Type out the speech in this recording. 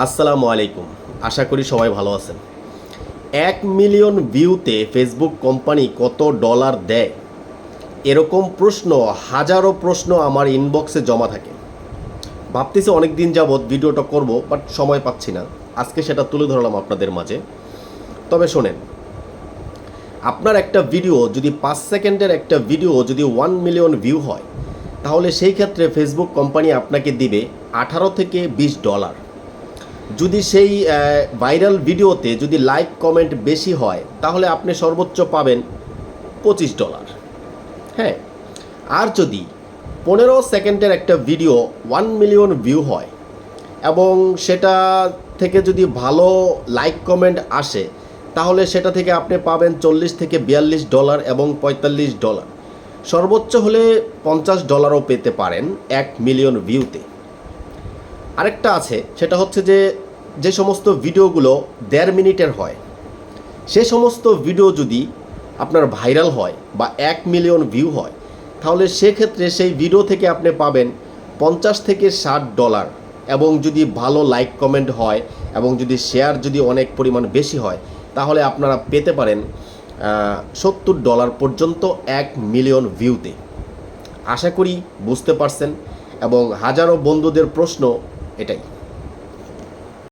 আসসালামু আলাইকুম। আশা করি সবাই ভালো আছেন। 1 মিলিয়ন ভিউতে ফেসবুক কোম্পানি কত ডলার দেয়? এরকম প্রশ্ন, হাজারো প্রশ্ন আমার ইনবক্সে জমা থাকে। ভাবতেছি অনেক দিন যাবৎ ভিডিওটা করব, বাট সময় পাচ্ছি না। আজকে সেটা তুলে ধরলাম আপনাদের মাঝে। তবে শোনেন, আপনার একটা ভিডিও যদি 5 সেকেন্ডের একটা ভিডিও যদি 1 মিলিয়ন ভিউ হয়, তাহলে সেই ক্ষেত্রে ফেসবুক কোম্পানি আপনাকে দিবে 18 থেকে $20। যদি সেই ভাইরাল ভিডিওতে যদি লাইক কমেন্ট বেশি হয়, তাহলে আপনি সর্বোচ্চ পাবেন $25। হ্যাঁ, আর যদি 15 সেকেন্ডের একটা ভিডিও 1 মিলিয়ন ভিউ হয় এবং সেটা থেকে যদি ভালো লাইক কমেন্ট আসে, তাহলে সেটা থেকে আপনি পাবেন $40 থেকে $42 এবং $45। সর্বোচ্চ হলে $50ও পেতে পারেন 1 মিলিয়ন ভিউতে। আরেকটা আছে, সেটা হচ্ছে যে সমস্ত ভিডিওগুলো 1.5 মিনিটের হয়, সে সমস্ত ভিডিও যদি আপনার ভাইরাল হয় বা 1 মিলিয়ন ভিউ হয়, তাহলে সেক্ষেত্রে সেই ভিডিও থেকে আপনি পাবেন $50 থেকে $60। এবং যদি ভালো লাইক কমেন্ট হয় এবং যদি শেয়ার যদি অনেক পরিমাণ বেশি হয়, তাহলে আপনারা পেতে পারেন $70 পর্যন্ত 1 মিলিয়ন ভিউতে। আশা করি বুঝতে পারছেন, এবং হাজারো বন্ধুদের প্রশ্ন এটাই।